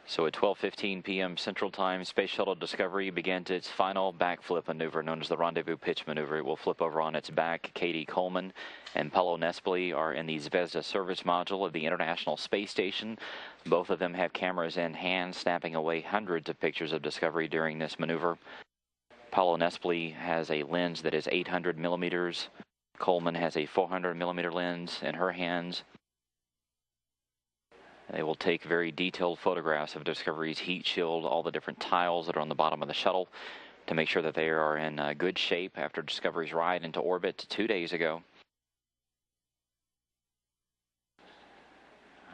So at 12:15 p.m. Central Time, Space Shuttle Discovery began its final backflip maneuver known as the rendezvous pitch maneuver. It will flip over on its back. Katie Coleman and Paulo Nespoli are in the Zvezda service module of the International Space Station. Both of them have cameras in hand, snapping away hundreds of pictures of Discovery during this maneuver. Paulo Nespoli has a lens that is 800 millimeters. Coleman has a 400 millimeter lens in her hands. They will take very detailed photographs of Discovery's heat shield, all the different tiles that are on the bottom of the shuttle, to make sure that they are in good shape after Discovery's ride into orbit 2 days ago.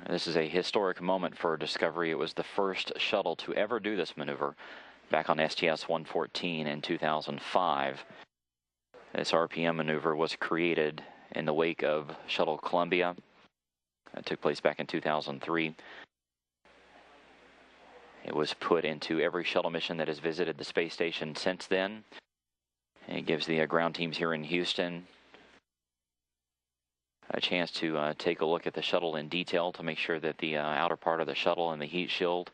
This is a historic moment for Discovery. It was the first shuttle to ever do this maneuver back on STS-133 in 2005. This RPM maneuver was created in the wake of Shuttle Columbia. That took place back in 2003. It was put into every shuttle mission that has visited the space station since then. And it gives the ground teams here in Houston a chance to take a look at the shuttle in detail to make sure that the outer part of the shuttle and the heat shield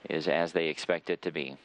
is as they expect it to be.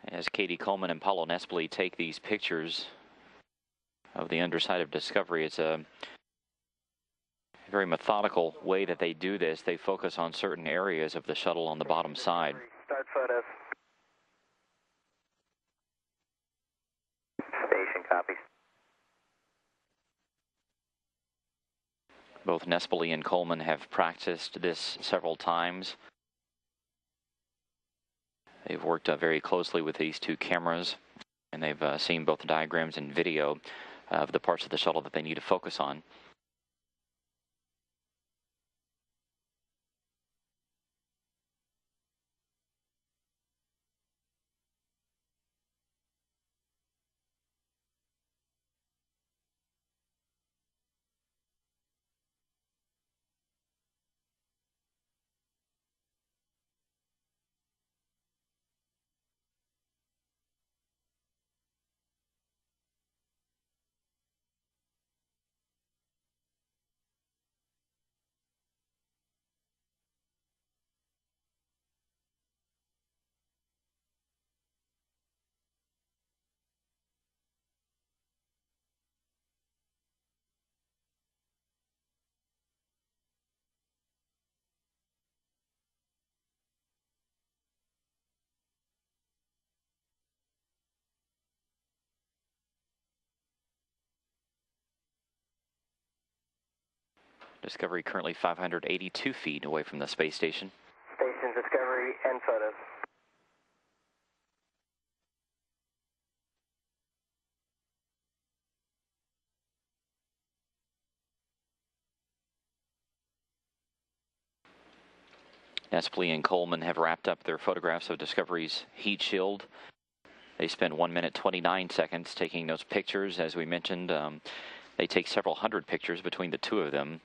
As Katie Coleman and Paulo Nespoli take these pictures of the underside of Discovery, it's a very methodical way that they do this. They focus on certain areas of the shuttle on the bottom side. Start photos. Station copies. Both Nespoli and Coleman have practiced this several times. They've worked very closely with these two cameras, and they've seen both the diagrams and video of the parts of the shuttle that they need to focus on. Discovery currently 582 feet away from the space station. Station Discovery and photos. Nesple and Coleman have wrapped up their photographs of Discovery's heat shield. They spent 1 minute 29 seconds taking those pictures. As we mentioned, they take several hundred pictures between the two of them.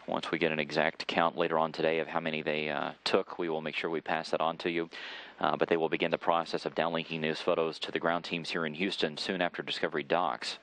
Once we get an exact count later on today of how many they took, we will make sure we pass that on to you. But they will begin the process of downlinking those photos to the ground teams here in Houston soon after Discovery docks.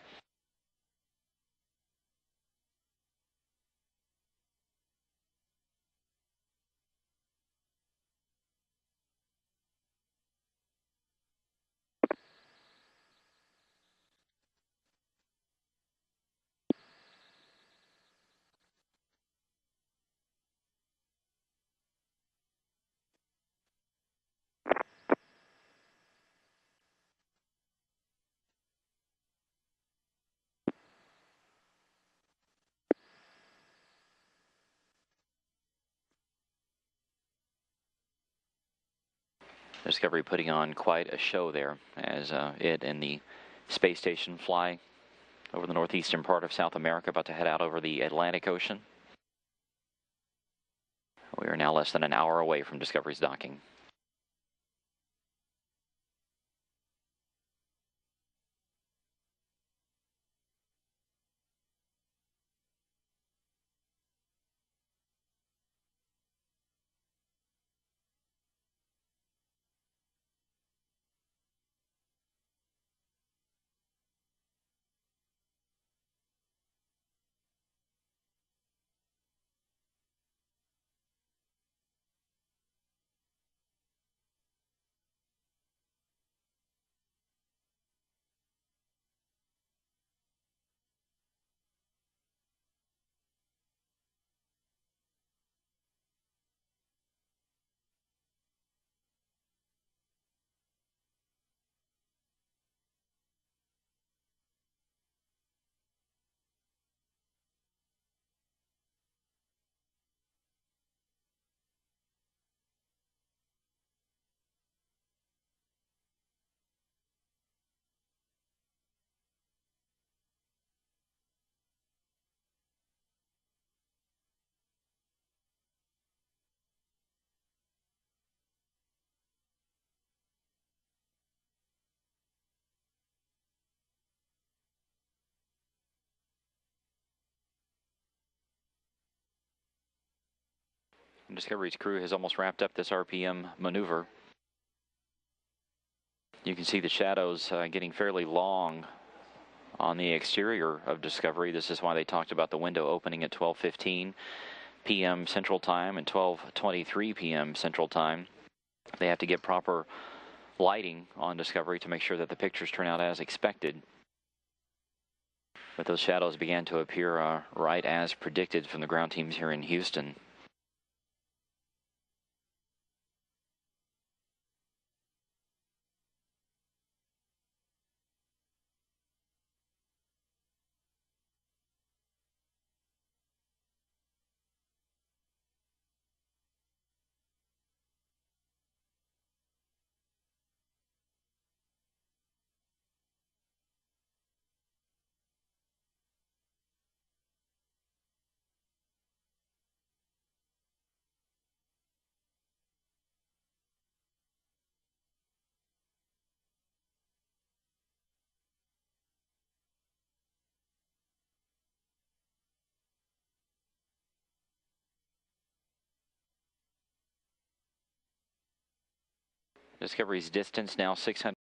Discovery putting on quite a show there as it and the space station fly over the northeastern part of South America, about to head out over the Atlantic Ocean. We are now less than an hour away from Discovery's docking. Discovery's crew has almost wrapped up this RPM maneuver. You can see the shadows getting fairly long on the exterior of Discovery. This is why they talked about the window opening at 12:15 p.m. Central Time and 12:23 p.m. Central Time. They have to get proper lighting on Discovery to make sure that the pictures turn out as expected. But those shadows began to appear right as predicted from the ground teams here in Houston. Discovery's distance now 600.